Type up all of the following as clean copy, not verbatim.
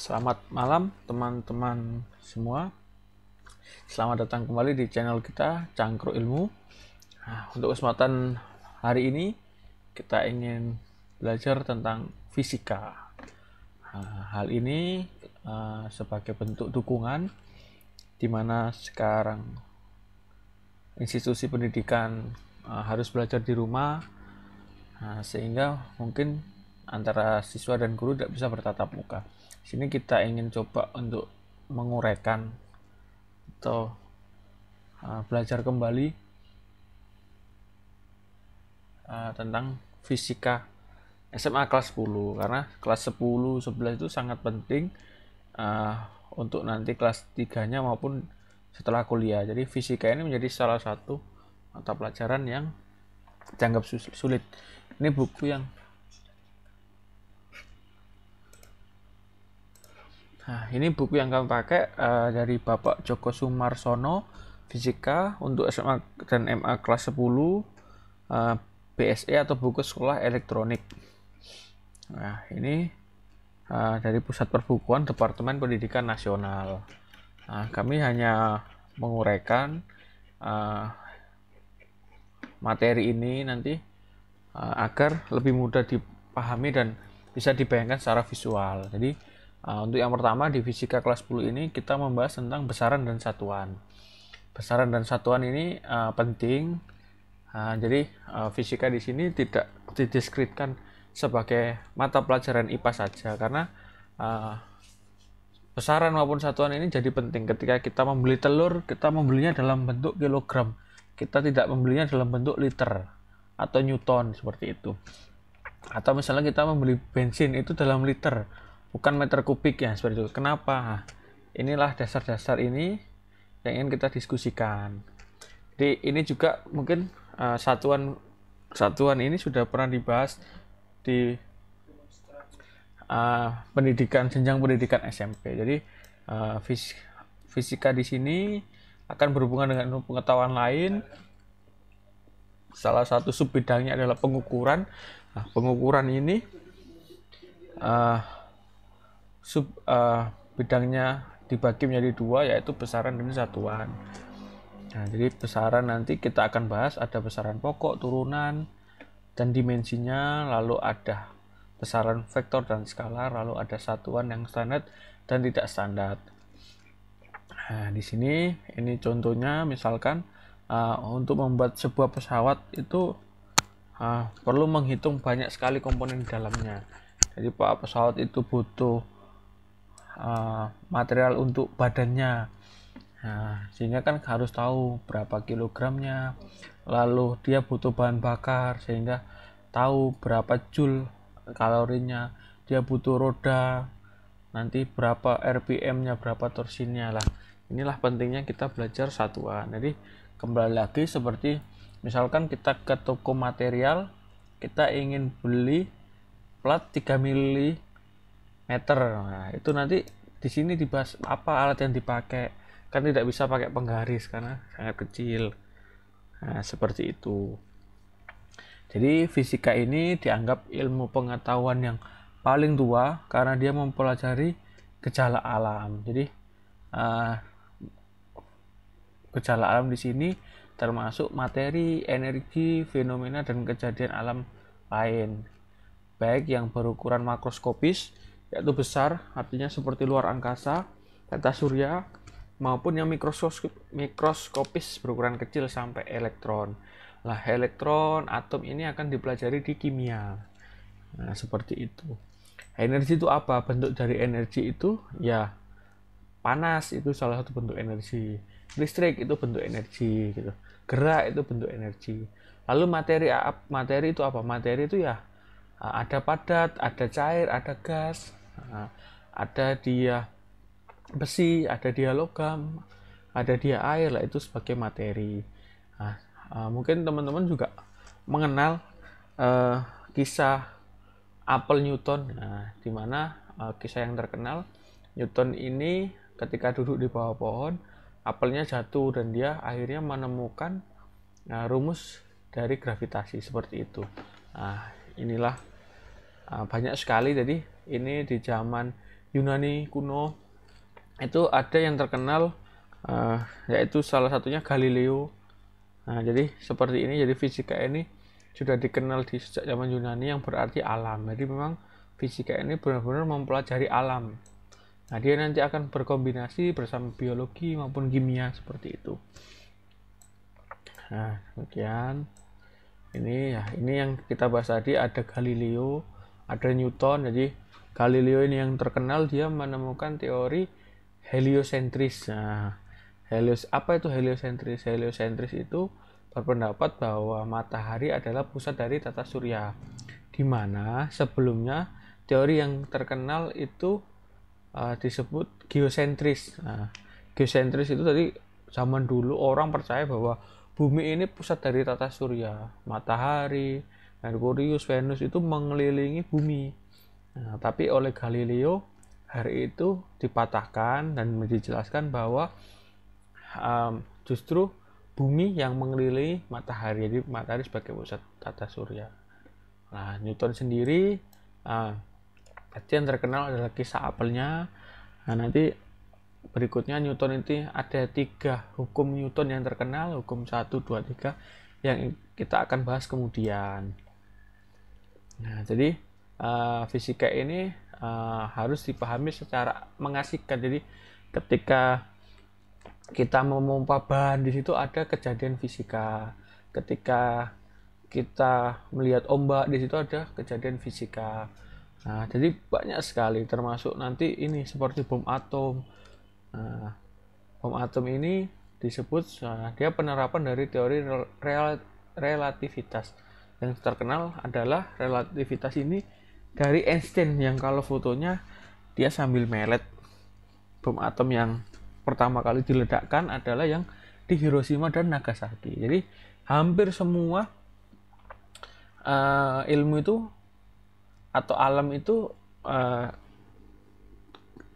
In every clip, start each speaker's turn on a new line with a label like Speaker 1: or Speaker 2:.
Speaker 1: Selamat malam teman-teman semua. Selamat datang kembali di channel kita Cangkruk Ilmu. Untuk kesempatan hari ini kita ingin belajar tentang fisika. Hal ini sebagai bentuk dukungan di mana sekarang institusi pendidikan harus belajar di rumah, sehingga mungkin antara siswa dan guru tidak bisa bertatap muka. Sini kita ingin coba untuk menguraikan atau belajar kembali tentang fisika SMA kelas 10, karena kelas 10, 11 itu sangat penting untuk nanti kelas 3-nya maupun setelah kuliah. Jadi fisika ini menjadi salah satu mata pelajaran yang dianggap sulit. Ini buku yang kami pakai dari Bapak Joko Sumarsono, Fisika untuk SMA dan MA kelas 10, BSE atau buku sekolah elektronik. Nah, ini dari Pusat Perbukuan Departemen Pendidikan Nasional. Kami hanya menguraikan materi ini nanti agar lebih mudah dipahami dan bisa dibayangkan secara visual. Jadi untuk yang pertama di fisika kelas 10 ini kita membahas tentang besaran dan satuan. Besaran dan satuan ini penting. Jadi fisika di sini tidak didiskretkan sebagai mata pelajaran IPA saja, karena besaran maupun satuan ini jadi penting. Ketika kita membeli telur, kita membelinya dalam bentuk kilogram. Kita tidak membelinya dalam bentuk liter atau newton seperti itu. Atau misalnya kita membeli bensin itu dalam liter, bukan meter kubik ya, seperti itu. Kenapa? Inilah dasar-dasar ini yang ingin kita diskusikan. Jadi ini juga mungkin satuan ini sudah pernah dibahas di jenjang pendidikan SMP. Jadi fisika di sini akan berhubungan dengan pengetahuan lain. Salah satu sub bidangnya adalah pengukuran. Pengukuran ini bidangnya dibagi menjadi dua, yaitu besaran dan satuan. Jadi besaran nanti kita akan bahas ada besaran pokok, turunan, dan dimensinya, lalu ada besaran vektor dan skalar, lalu ada satuan yang standar dan tidak standar. Di sini ini contohnya, misalkan untuk membuat sebuah pesawat itu perlu menghitung banyak sekali komponen di dalamnya. Jadi pesawat itu butuh material untuk badannya, sehingga kan harus tahu berapa kilogramnya, lalu dia butuh bahan bakar sehingga tahu berapa joule kalorinya, dia butuh roda, nanti berapa RPM-nya, berapa torsinya lah. Inilah pentingnya kita belajar satuan. Jadi kembali lagi seperti misalkan kita ke toko material, kita ingin beli plat 3 mm. Nah, itu nanti di sini dibahas apa alat yang dipakai. Kan tidak bisa pakai penggaris karena sangat kecil. Nah, seperti itu. Jadi fisika ini dianggap ilmu pengetahuan yang paling tua karena dia mempelajari gejala alam. Jadi gejala alam di sini termasuk materi, energi, fenomena, dan kejadian alam lain, baik yang berukuran makroskopis, yaitu besar, artinya seperti luar angkasa, tata surya, maupun yang mikroskopis berukuran kecil sampai elektron. Lah, elektron, atom ini akan dipelajari di kimia. Nah, seperti itu. Energi itu apa? Bentuk dari energi itu ya panas, itu salah satu bentuk energi. Listrik itu bentuk energi gitu. Gerak itu bentuk energi. Lalu materi itu apa? Materi itu ya ada padat, ada cair, ada gas, ada dia besi, ada dia logam, ada dia air lah, itu sebagai materi. Mungkin teman-teman juga mengenal kisah apel Newton, di mana kisah yang terkenal, Newton ini ketika duduk di bawah pohon, apelnya jatuh dan dia akhirnya menemukan rumus dari gravitasi seperti itu. Inilah banyak sekali. Jadi ini di zaman Yunani kuno itu ada yang terkenal, yaitu salah satunya Galileo. Nah, jadi seperti ini. Jadi fisika ini sudah dikenal di sejak zaman Yunani, yang berarti alam. Jadi memang fisika ini benar-benar mempelajari alam. Nah, dia nanti akan berkombinasi bersama biologi maupun kimia seperti itu. Nah, demikian. Ini yang kita bahas tadi, ada Galileo, ada Newton. Jadi Galileo ini yang terkenal, dia menemukan teori heliosentris. Nah, apa itu heliosentris? Heliosentris itu berpendapat bahwa matahari adalah pusat dari tata surya, di mana sebelumnya teori yang terkenal itu disebut geosentris. Nah, geosentris itu tadi zaman dulu orang percaya bahwa bumi ini pusat dari tata surya, matahari, Merkurius, Venus itu mengelilingi bumi. Nah, tapi oleh Galileo hari itu dipatahkan dan dijelaskan bahwa justru bumi yang mengelilingi matahari, jadi matahari sebagai pusat tata surya. Nah, Newton sendiri yang terkenal adalah kisah apelnya. Nah, nanti berikutnya Newton itu ada 3 hukum Newton yang terkenal, hukum 1, 2, 3 yang kita akan bahas kemudian. Nah, jadi fisika ini harus dipahami secara mengasihkan. Jadi ketika kita memompa bahan, di situ ada kejadian fisika. Ketika kita melihat ombak, di situ ada kejadian fisika. Nah, jadi banyak sekali, termasuk nanti ini seperti bom atom. Nah, bom atom ini disebut dia penerapan dari teori relativitas. Yang terkenal adalah relativitas ini dari Einstein, yang kalau fotonya dia sambil melet. Bom atom yang pertama kali diledakkan adalah yang di Hiroshima dan Nagasaki. Jadi hampir semua ilmu itu atau alam itu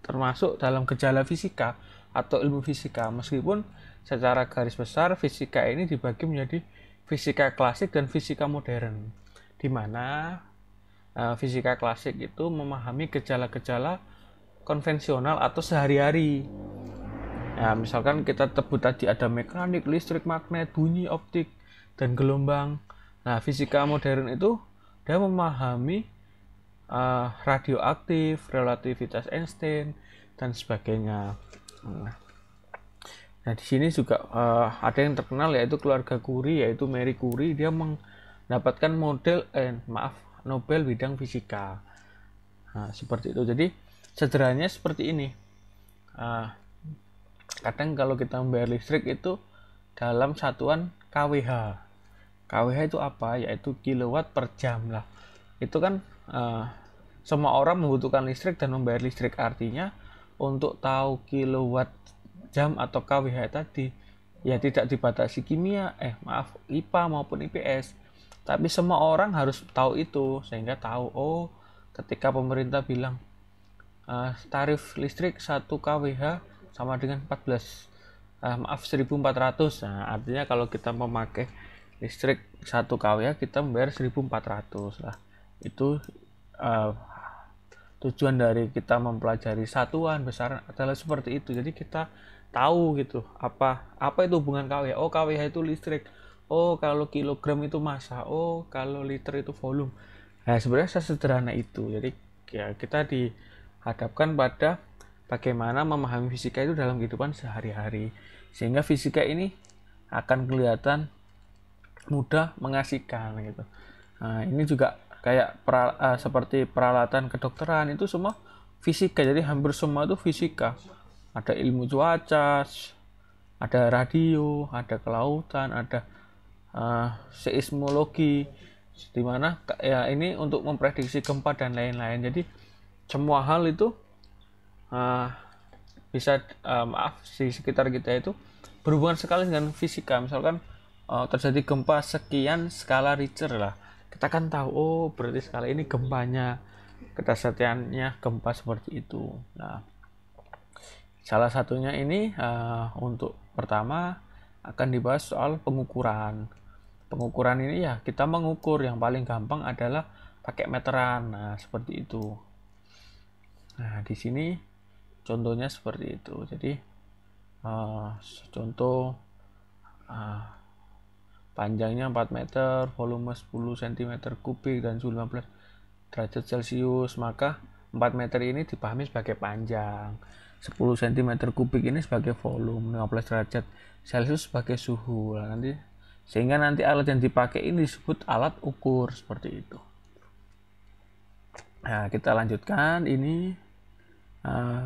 Speaker 1: termasuk dalam gejala fisika atau ilmu fisika, meskipun secara garis besar fisika ini dibagi menjadi fisika klasik dan fisika modern, di mana fisika klasik itu memahami gejala-gejala konvensional atau sehari-hari. Ya, misalkan kita sebut tadi ada mekanik, listrik, magnet, bunyi, optik, dan gelombang. Nah, fisika modern itu dia memahami radioaktif, relativitas Einstein, dan sebagainya. Nah, di sini juga ada yang terkenal, yaitu keluarga Curie, yaitu Marie Curie. Dia mendapatkan Nobel bidang fisika. Nah, seperti itu. Jadi sederhananya seperti ini. Kadang kalau kita membayar listrik itu dalam satuan kWh. kWh itu apa? Yaitu kilowatt per jam lah. Itu kan semua orang membutuhkan listrik dan membayar listrik. Artinya untuk tahu kilowatt jam atau kWh tadi ya tidak dibatasi IPA maupun IPS, tapi semua orang harus tahu itu, sehingga tahu ketika pemerintah bilang tarif listrik 1 kWh sama dengan 1.400. Nah, artinya kalau kita memakai listrik 1 kWh kita membayar 1.400 lah. Itu tujuan dari kita mempelajari satuan besar adalah seperti itu. Jadi kita tahu gitu apa itu hubungan kWh. kWh itu listrik. Kalau kilogram itu massa. Kalau liter itu volume. Nah, sebenarnya sesederhana itu. Jadi ya kita dihadapkan pada bagaimana memahami fisika itu dalam kehidupan sehari-hari, sehingga fisika ini akan kelihatan mudah, mengasihkan gitu. Nah, ini juga kayak seperti peralatan kedokteran itu semua fisika. Jadi hampir semua itu fisika. Ada ilmu cuaca, ada radio, ada kelautan, ada seismologi, dimana ya ini untuk memprediksi gempa dan lain-lain. Jadi semua hal itu bisa di sekitar kita itu berhubungan sekali dengan fisika. Misalkan terjadi gempa sekian skala Richter lah, kita kan tahu berarti skala ini gempanya, kedahsyatannya gempa seperti itu. Nah, salah satunya ini untuk pertama akan dibahas soal pengukuran. Pengukuran ini ya kita mengukur, yang paling gampang adalah pakai meteran. Nah, seperti itu. Nah, di sini contohnya seperti itu. Jadi contoh panjangnya 4 meter, volume 10 cm kubik dan suhu 15 derajat Celcius, maka 4 meter ini dipahami sebagai panjang, 10 cm kubik ini sebagai volume, 15 derajat Celcius sebagai suhu. Nah, sehingga nanti alat yang dipakai ini disebut alat ukur seperti itu. Nah, kita lanjutkan ini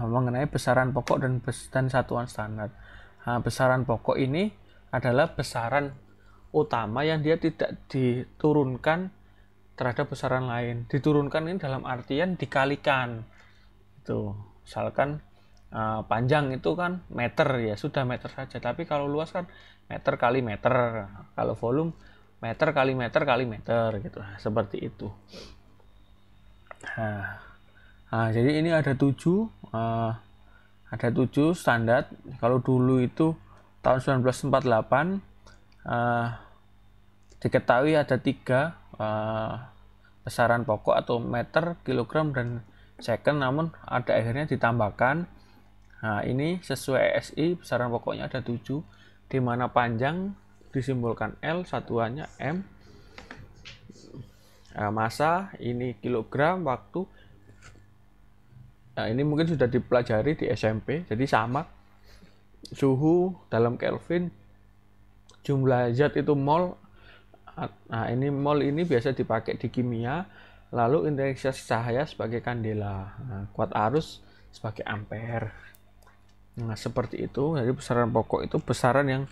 Speaker 1: mengenai besaran pokok dan satuan standar. Nah, besaran pokok ini adalah besaran utama yang dia tidak diturunkan terhadap besaran lain. Diturunkan ini dalam artian dikalikan. Itu, misalkan panjang itu kan meter, ya sudah meter saja. Tapi kalau luas kan meter kali meter. Kalau volume meter kali meter kali meter gitu. Nah, seperti itu. Nah, jadi ini ada 7 standar. Kalau dulu itu tahun 1948 diketahui ada 3 besaran pokok atau meter, kilogram, dan second, namun ada akhirnya ditambahkan. Nah, ini sesuai SI besaran pokoknya ada 7, di mana panjang disimbolkan L, satuannya M, massa ini kilogram, waktu ini mungkin sudah dipelajari di SMP, jadi sama. Suhu dalam Kelvin, jumlah zat itu mol. Nah, ini mol ini biasa dipakai di kimia. Lalu intensitas cahaya sebagai kandela, kuat arus sebagai ampere. Nah, seperti itu. Jadi besaran pokok itu besaran yang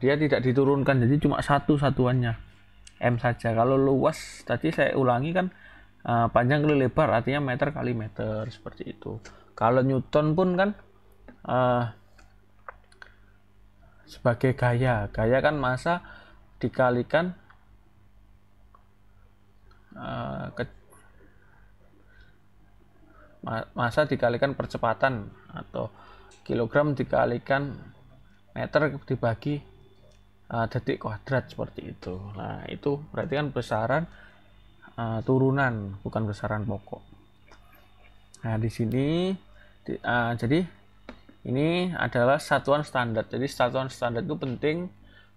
Speaker 1: dia tidak diturunkan, jadi cuma satu satuannya, M saja. Kalau luas tadi saya ulangi kan panjang kali lebar, artinya meter kali meter, seperti itu. Kalau Newton pun kan sebagai gaya kan massa dikalikan massa dikalikan percepatan, atau kilogram dikalikan meter dibagi detik kuadrat, seperti itu. Nah, itu berarti kan besaran turunan, bukan besaran pokok. Nah, di sini jadi ini adalah satuan standar. Jadi satuan standar itu penting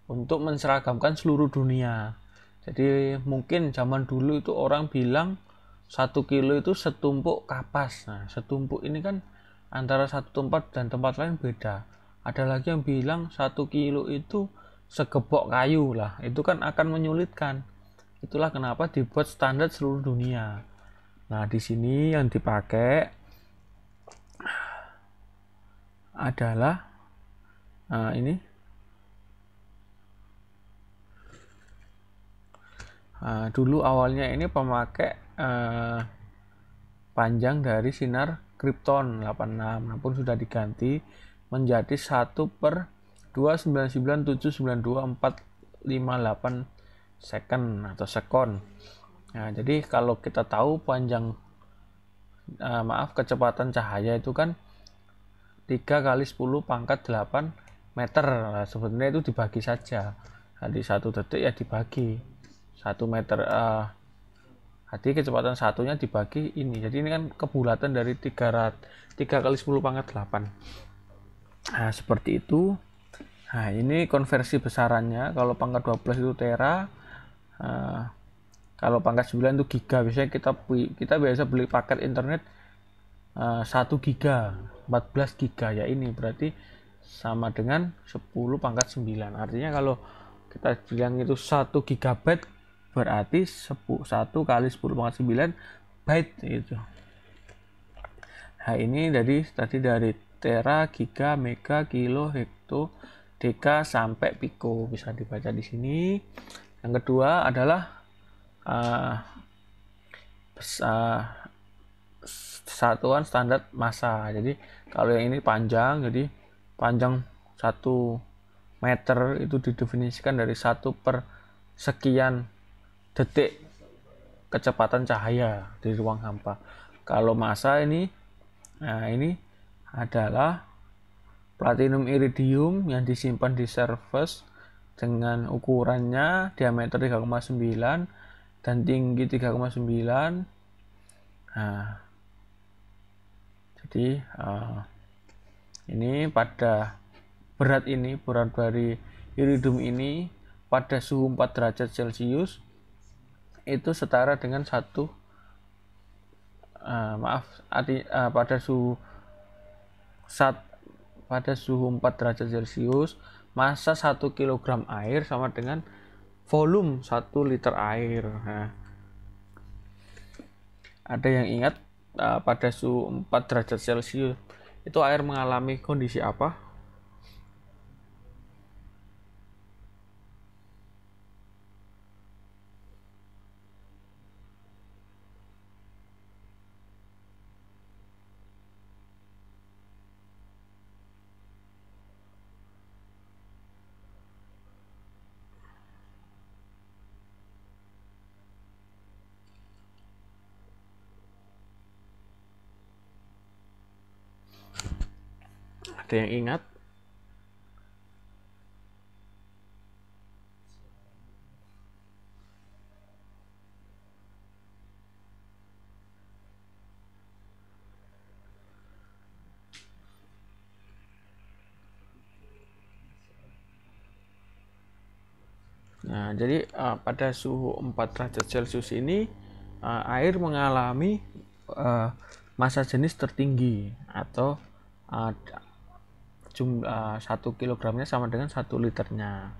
Speaker 1: untuk menseragamkan seluruh dunia. Jadi mungkin zaman dulu itu orang bilang 1 kilo itu setumpuk kapas. Nah, setumpuk ini kan antara satu tempat dan tempat lain beda. Ada lagi yang bilang 1 kilo itu segebok kayu lah. Itu kan akan menyulitkan. Itulah kenapa dibuat standar seluruh dunia. Nah, di sini yang dipakai adalah ini. Dulu awalnya ini pemakai panjang dari sinar Krypton 86, namun sudah diganti menjadi 1/299792458 second atau sekon. Nah, jadi kalau kita tahu panjang kecepatan cahaya itu kan 3 kali 10 pangkat 8 meter. Nah, sebenarnya itu dibagi saja. Jadi 1 detik ya dibagi 1 meter. Jadi kecepatan satunya dibagi ini. Jadi ini kan kebulatan dari 3 kali 10 pangkat 8. Nah, seperti itu. Nah, ini konversi besarannya. Kalau pangkat 12 itu tera. Kalau pangkat 9 itu giga. Biasanya kita biasa beli paket internet 1 giga, 14 giga ya, ini berarti sama dengan 10 pangkat 9. Artinya kalau kita bilang itu 1 gigabyte berarti 1 kali 10 pangkat 9 byte itu. Nah, ini dari tera, giga, mega, kilo, hekto, deka sampai piko bisa dibaca di sini. Yang kedua adalah satuan standar massa. Jadi kalau yang ini panjang, jadi panjang 1 meter itu didefinisikan dari 1 per sekian detik kecepatan cahaya di ruang hampa. Kalau massa ini, nah ini adalah platinum iridium yang disimpan di surface dengan ukurannya diameter 3,9 dan tinggi 3,9. Nah, Jadi ini pada berat dari iridium ini pada suhu 4 derajat Celcius itu setara dengan pada suhu 4 derajat Celcius massa 1 kg air sama dengan volume 1 liter air. Nah, ada yang ingat pada suhu 4 derajat Celcius itu air mengalami kondisi apa? Ada yang ingat? Nah, jadi pada suhu 4 derajat Celcius ini air mengalami massa jenis tertinggi atau jumlah 1 kilogramnya sama dengan 1 liternya.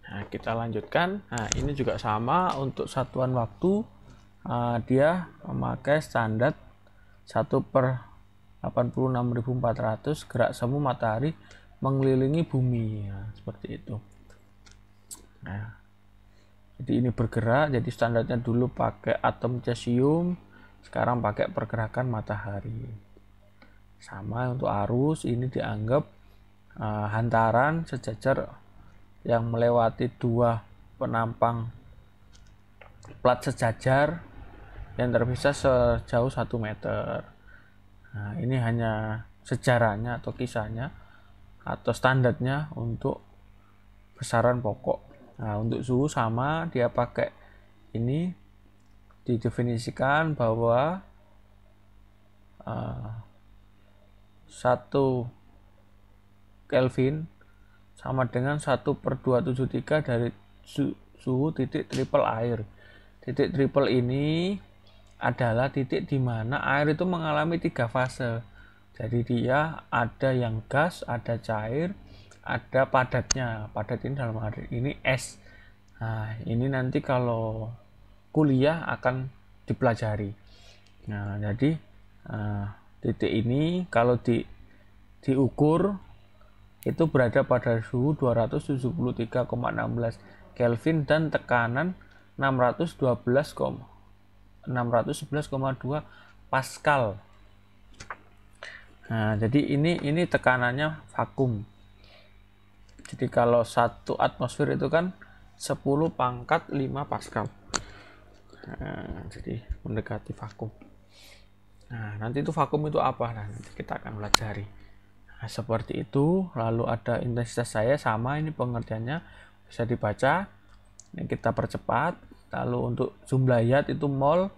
Speaker 1: Nah, kita lanjutkan. Nah, ini juga sama untuk satuan waktu. Dia memakai standar 1/86.400 gerak semu matahari mengelilingi bumi. Nah, seperti itu. Nah, jadi ini bergerak. Jadi standarnya dulu pakai atom cesium, sekarang pakai pergerakan matahari. Sama untuk arus, ini dianggap hantaran sejajar yang melewati dua penampang plat sejajar yang terpisah sejauh 1 meter. Nah, ini hanya sejarahnya atau kisahnya atau standarnya untuk besaran pokok. Nah, untuk suhu sama, dia pakai ini didefinisikan bahwa 1 Kelvin sama dengan 1/273 dari suhu titik triple air. Titik triple ini adalah titik di mana air itu mengalami 3 fase. Jadi dia ada yang gas, ada cair, ada padatnya. Padat ini dalam arti ini es. Nah, ini nanti kalau kuliah akan dipelajari. Nah, jadi titik ini kalau diukur itu berada pada suhu 273,16 Kelvin dan tekanan 611,2 Pascal. Nah, jadi ini tekanannya vakum. Jadi kalau 1 atmosfer itu kan 10⁵ Pascal. Nah, jadi mendekati vakum. Nah, nanti itu vakum itu apa? Nah, nanti kita akan pelajari. Nah, seperti itu. Lalu ada intensitas saya sama, ini pengertiannya bisa dibaca. Ini kita percepat. Lalu untuk jumlah yard itu mol.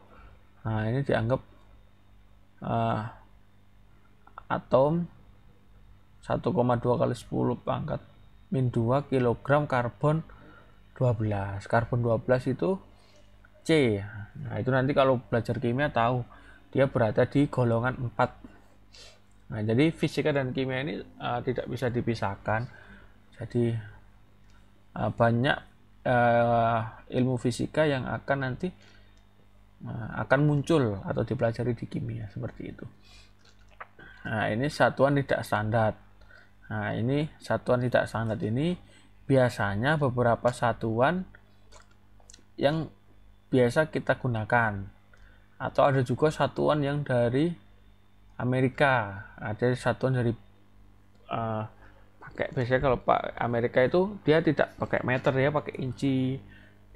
Speaker 1: Nah, ini dianggap atom 1,2 kali 10⁻⁻² kilogram karbon 12. Karbon 12 itu C. Nah, itu nanti kalau belajar kimia tahu dia berada di golongan 4. Nah, jadi fisika dan kimia ini tidak bisa dipisahkan. Jadi banyak ilmu fisika yang akan nanti akan muncul atau dipelajari di kimia seperti itu. Nah, ini satuan tidak standar. Nah, ini satuan tidak standar ini biasanya beberapa satuan yang biasa kita gunakan, atau ada juga satuan yang dari Amerika. Ada satuan dari pakai, biasanya kalau Pak Amerika itu dia tidak pakai meter, dia pakai inci,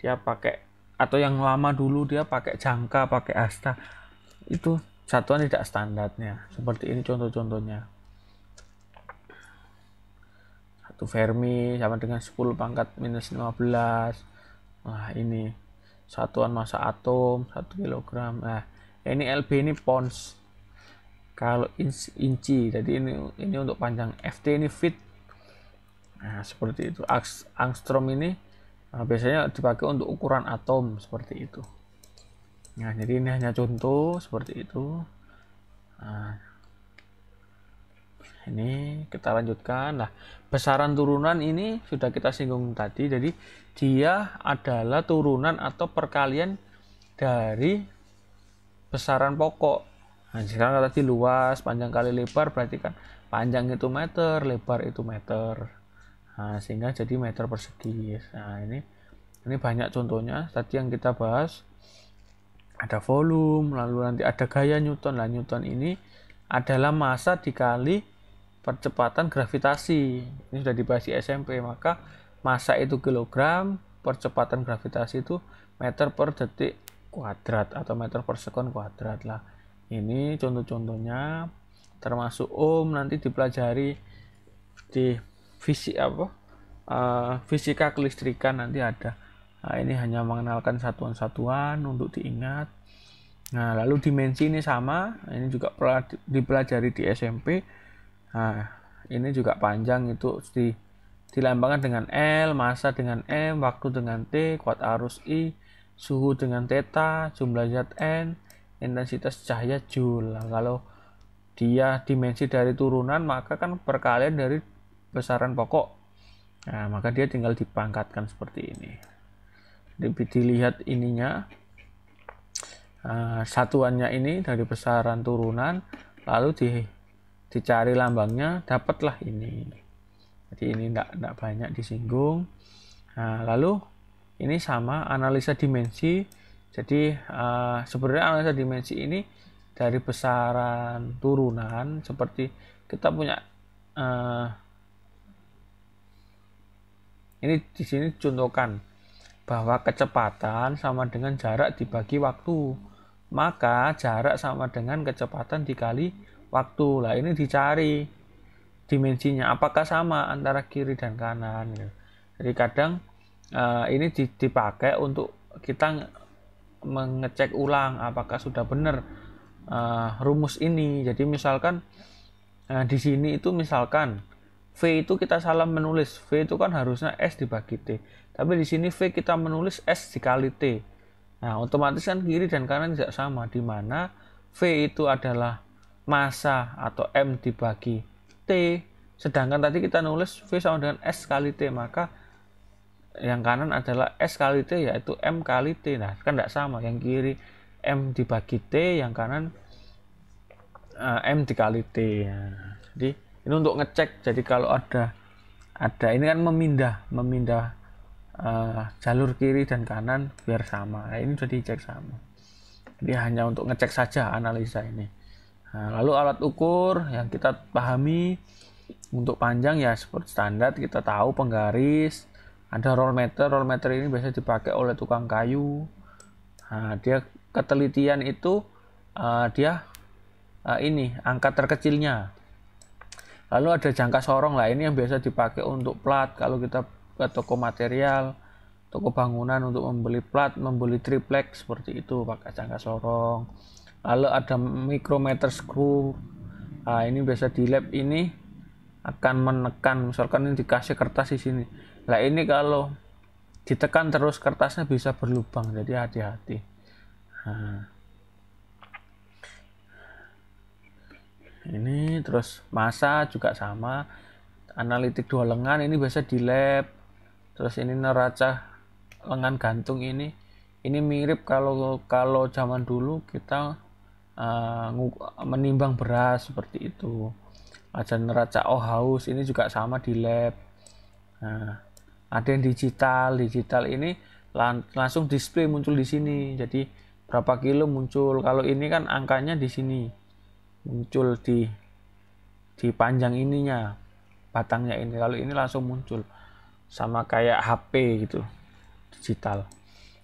Speaker 1: dia pakai, atau yang lama dulu dia pakai jangka, pakai asta. Itu satuan tidak standarnya. Seperti ini contoh-contohnya. 1 Fermi sama dengan 10 pangkat minus 15. Nah, ini satuan massa atom 1 kilogram. Nah, ini LB ini pounds. Kalau inci, jadi ini untuk panjang. FT ini feet. Nah, seperti itu. Angstrom ini biasanya dipakai untuk ukuran atom, seperti itu. Nah, jadi ini hanya contoh seperti itu. Nah, ini kita lanjutkan. Nah, besaran turunan ini sudah kita singgung tadi. Jadi dia adalah turunan atau perkalian dari besaran pokok. Nah, sekarang tadi luas, panjang kali lebar, berarti kan panjang itu meter, lebar itu meter. Nah, sehingga jadi meter persegi. Nah, ini banyak contohnya. Tadi yang kita bahas ada volume, lalu nanti ada gaya Newton. Nah, Newton ini adalah massa dikali percepatan gravitasi. Ini sudah dibahas di SMP. Maka massa itu kilogram, percepatan gravitasi itu meter per detik kuadrat atau meter per sekon kuadrat lah. Ini contoh-contohnya, termasuk ohm nanti dipelajari di fisika kelistrikan nanti ada. Nah, ini hanya mengenalkan satuan-satuan untuk diingat. Nah, lalu dimensi ini sama, ini juga dipelajari di SMP. Nah, ini juga panjang, itu dilambangkan dengan L, massa dengan M, waktu dengan T, kuat arus I, suhu dengan theta, jumlah zat N, intensitas cahaya Joule. Nah, kalau dia dimensi dari turunan, maka kan perkalian dari besaran pokok. Nah, maka dia tinggal dipangkatkan seperti ini. Dilihat ininya, satuannya ini dari besaran turunan, lalu dicari lambangnya, dapatlah ini. Jadi ini tidak banyak disinggung. Nah, lalu ini sama analisa dimensi. Jadi sebenarnya analisa dimensi ini dari besaran turunan, seperti kita punya ini di sini contohkan bahwa kecepatan sama dengan jarak dibagi waktu. Maka jarak sama dengan kecepatan dikali waktu. Lah, ini dicari dimensinya apakah sama antara kiri dan kanan. Jadi kadang ini dipakai untuk kita mengecek ulang apakah sudah benar rumus ini. Jadi misalkan di sini itu misalkan V itu kita salah menulis. V itu kan harusnya S dibagi T. Tapi di sini V kita menulis S dikali T. Nah, otomatis kan kiri dan kanan tidak sama, di mana V itu adalah massa atau M dibagi T, sedangkan tadi kita nulis V sama dengan S kali T, maka yang kanan adalah S kali T, yaitu M kali T. Nah, kan tidak sama, yang kiri M dibagi T, yang kanan M dikali T. Nah, jadi ini untuk ngecek. Jadi kalau ada ini kan memindah jalur kiri dan kanan biar sama. Nah, ini sudah dicek sama. Jadi hanya untuk ngecek saja analisa ini. Nah, lalu alat ukur yang kita pahami untuk panjang ya seperti standar, kita tahu penggaris. Ada roll meter. Roll meter ini biasa dipakai oleh tukang kayu. Nah, dia ketelitian itu dia ini angka terkecilnya. Lalu ada jangka sorong lah, ini yang biasa dipakai untuk plat. Kalau kita ke toko material, toko bangunan untuk membeli plat, membeli triplek seperti itu pakai jangka sorong. Lalu ada micrometer screw. Nah, ini biasa di lab ini akan menekan, misalkan ini dikasih kertas di sini. Nah, ini kalau ditekan terus kertasnya bisa berlubang, jadi hati-hati. Nah, ini terus massa juga sama, analitik 2 lengan ini biasa di lab. Terus ini neraca lengan gantung ini mirip kalau zaman dulu kita menimbang beras seperti itu. Ada neraca Ohaus ini juga sama di lab. Nah, ada yang digital ini langsung display muncul di sini. Jadi berapa kilo muncul. Kalau ini kan angkanya di sini. muncul di panjang ininya, batangnya ini. Kalau ini langsung muncul, sama kayak HP gitu, digital.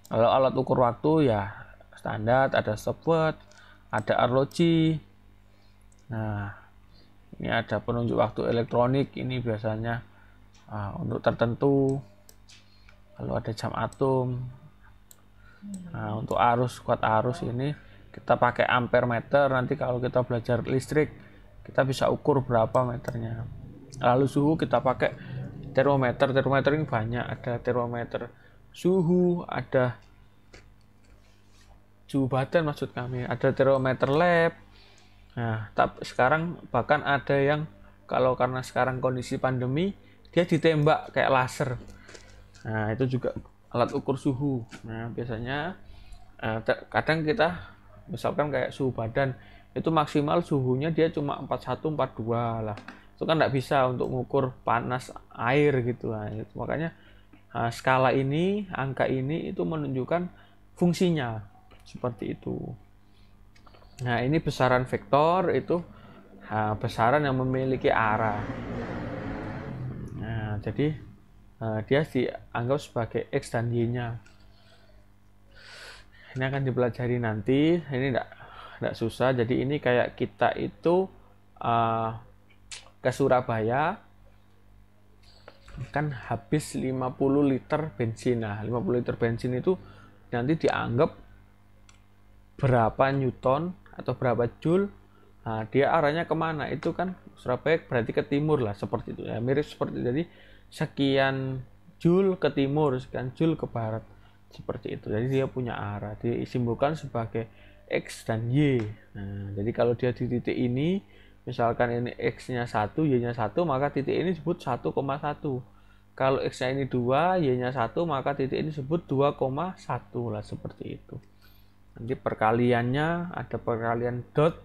Speaker 1: Kalau alat ukur waktu ya standar, ada stopwatch, ada arloji. Nah, ini ada penunjuk waktu elektronik, ini biasanya untuk tertentu. Lalu ada jam atom. Nah, untuk arus, kuat arus ini kita pakai ampere meter. Nanti kalau kita belajar listrik, kita bisa ukur berapa meternya. Lalu suhu kita pakai termometer. Termometer ini banyak, ada termometer suhu, ada suhu badan maksud kami, ada termometer lab. Nah, tapi sekarang bahkan ada yang, kalau karena sekarang kondisi pandemi, dia ditembak kayak laser. Nah, itu juga alat ukur suhu. Nah, biasanya kadang kita misalkan kayak suhu badan itu maksimal suhunya dia cuma 41 42 lah. Itu kan nggak bisa untuk mengukur panas air gitu. Nah, itu makanya skala ini, angka ini itu menunjukkan fungsinya seperti itu. Nah, ini besaran vektor itu besaran yang memiliki arah. Nah, jadi dia dianggap sebagai X dan Y-nya. Ini akan dipelajari nanti. Ini enggak susah. Jadi ini kayak kita itu ke Surabaya kan habis 50 liter bensin. Nah, 50 liter bensin itu nanti dianggap berapa newton atau berapa joule. Nah, dia arahnya kemana? Itu kan Surabaya berarti ke timur lah, seperti itu ya, mirip seperti itu. Jadi sekian joule ke timur, sekian joule ke barat, seperti itu. Jadi dia punya arah, disimbolkan sebagai X dan Y. Nah, jadi kalau dia di titik ini, misalkan ini X-nya 1, Y-nya 1, maka titik ini disebut 1,1. Kalau X-nya ini 2, Y-nya 1, maka titik ini disebut 2,1 lah, seperti itu. Nanti perkaliannya ada perkalian dot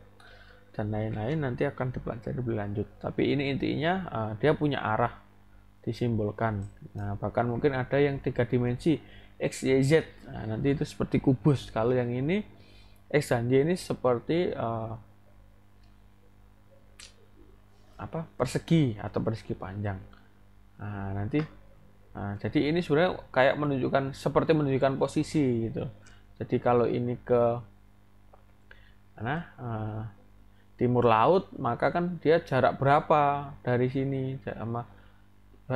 Speaker 1: dan lain-lain, nanti akan dipelajari lebih lanjut. Tapi ini intinya dia punya arah, disimbolkan. Nah, bahkan mungkin ada yang 3 dimensi X, Y, Z. Nah, nanti itu seperti kubus. Kalau yang ini X dan Y ini seperti persegi atau persegi panjang. Nah, nanti jadi ini sebenarnya kayak seperti menunjukkan posisi gitu. Jadi kalau ini ke mana timur laut, maka kan dia jarak berapa dari sini, sama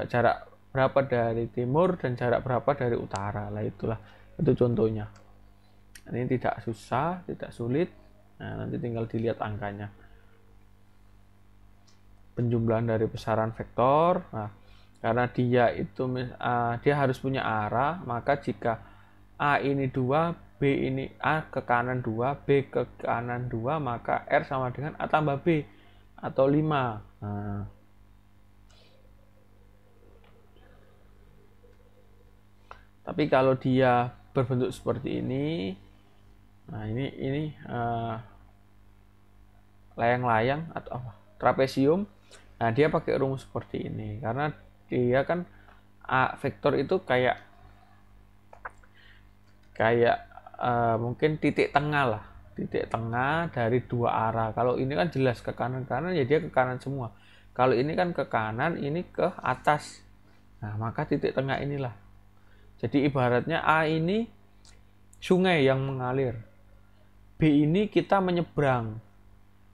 Speaker 1: jarak berapa dari timur dan jarak berapa dari utara lah, itulah itu contohnya. Ini tidak susah, tidak sulit. Nah, nanti tinggal dilihat angkanya. Penjumlahan dari besaran vektor. Nah, karena dia itu dia harus punya arah, maka jika A ini 2, B ini A ke kanan 2, B ke kanan 2, maka R sama dengan A tambah B atau 5. Nah, tapi kalau dia berbentuk seperti ini, nah ini layang-layang atau trapesium. Nah, dia pakai rumus seperti ini karena dia kan A vektor itu kayak mungkin titik tengah lah, titik tengah dari dua arah. Kalau ini kan jelas ke kanan ya dia ke kanan semua. Kalau ini kan ke kanan, ini ke atas. Nah, maka titik tengah inilah. Jadi ibaratnya A ini sungai yang mengalir, B ini kita menyeberang.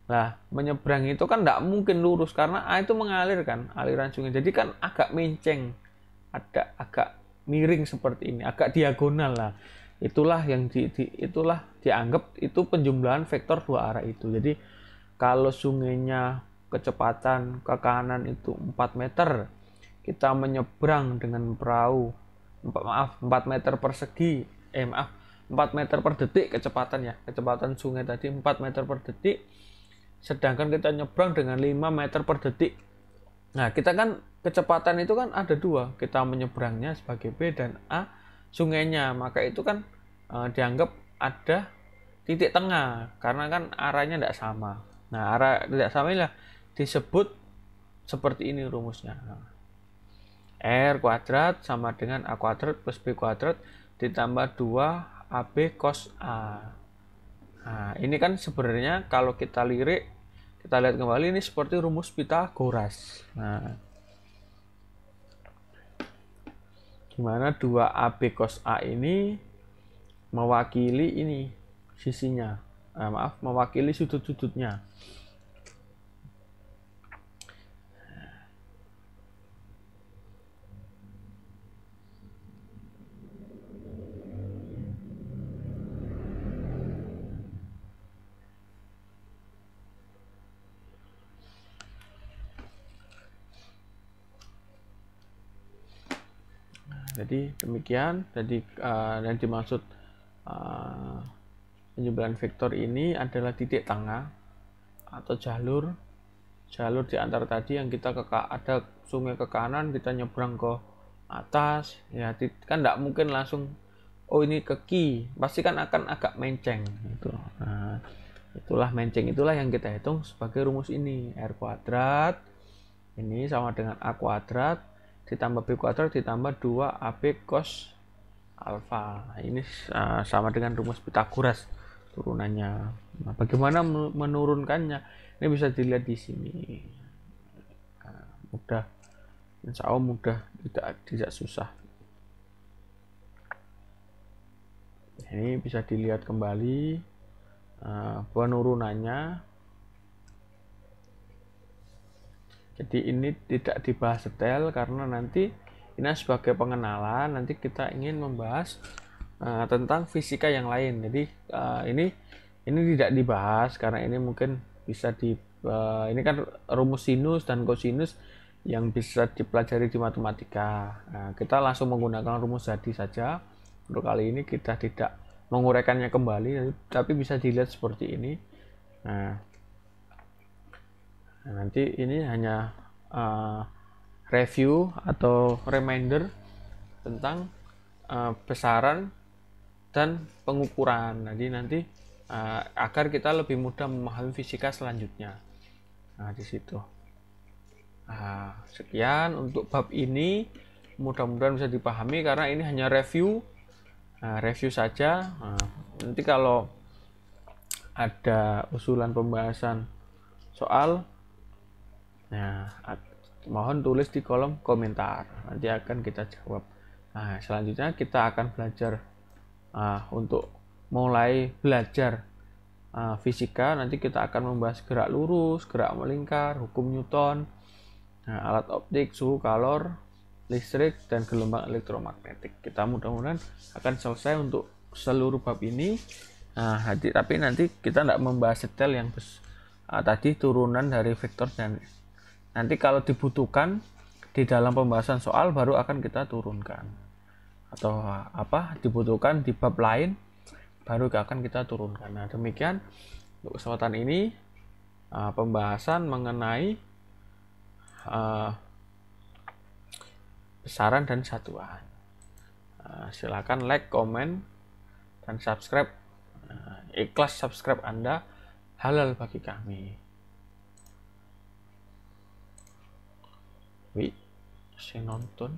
Speaker 1: Nah, menyeberang itu kan tidak mungkin lurus karena A itu mengalir kan, aliran sungai. Jadi kan agak menceng, agak miring seperti ini, agak diagonal lah. Itulah yang itulah dianggap itu penjumlahan vektor dua arah itu. Jadi kalau sungainya kecepatan ke kanan itu 4 meter, kita menyeberang dengan perahu 4 meter persegi, 4 meter per detik kecepatan ya, kecepatan sungai tadi 4 meter per detik, sedangkan kita nyebrang dengan 5 meter per detik. Nah, kita kan kecepatan itu kan ada dua, kita menyeberangnya sebagai B dan A sungainya, maka itu kan dianggap ada titik tengah karena kan arahnya tidak sama. Nah, arah tidak sama inilah disebut seperti ini rumusnya. R kuadrat sama dengan A kuadrat plus B kuadrat ditambah 2 AB cos A. Nah, ini kan sebenarnya kalau kita lirik Kita lihat kembali, ini seperti rumus Pitagoras. Nah, gimana 2AB cos A ini mewakili ini sisinya, mewakili sudut-sudutnya. Jadi demikian, jadi yang dimaksud penjumlahan vektor ini adalah titik tengah atau jalur di antara tadi yang kita ada sungai ke kanan, kita nyebrang ke atas, ya kan tidak mungkin langsung oh ini ke kiri, pasti kan akan agak menceng gitu. Nah, itulah menceng, itulah yang kita hitung sebagai rumus ini. R kuadrat ini sama dengan A kuadrat ditambah B kuadrat ditambah 2AB cos alfa. Ini sama dengan rumus Pitagoras turunannya. Nah, bagaimana menurunkannya? Ini bisa dilihat di sini. Mudah, insya Allah mudah, tidak susah. Ini bisa dilihat kembali penurunannya. Jadi ini tidak dibahas detail karena nanti ini sebagai pengenalan, nanti kita ingin membahas tentang fisika yang lain. Jadi ini tidak dibahas karena ini mungkin bisa ini kan rumus sinus dan kosinus yang bisa dipelajari di matematika. Nah, kita langsung menggunakan rumus jadi saja. Untuk kali ini kita tidak menguraikannya kembali, tapi bisa dilihat seperti ini. Nah, nanti ini hanya review atau reminder tentang besaran dan pengukuran. Jadi nanti agar kita lebih mudah memahami fisika selanjutnya. Nah, di situ. Sekian untuk bab ini. Mudah-mudahan bisa dipahami karena ini hanya review. Review saja. Nanti kalau ada usulan pembahasan soal, mohon tulis di kolom komentar, nanti akan kita jawab. Selanjutnya kita akan belajar untuk mulai belajar fisika. Nanti kita akan membahas gerak lurus, gerak melingkar, hukum Newton, alat optik, suhu, kalor, listrik, dan gelombang elektromagnetik. Kita mudah-mudahan akan selesai untuk seluruh bab ini. Tapi nanti kita tidak membahas detail yang tadi turunan dari vektor, dan nanti kalau dibutuhkan di dalam pembahasan soal baru akan kita turunkan, atau dibutuhkan di bab lain baru akan kita turunkan. Nah, demikian untuk kesempatan ini pembahasan mengenai besaran dan satuan. Silakan like, komen, dan subscribe. Ikhlas subscribe Anda halal bagi kami. Saya nonton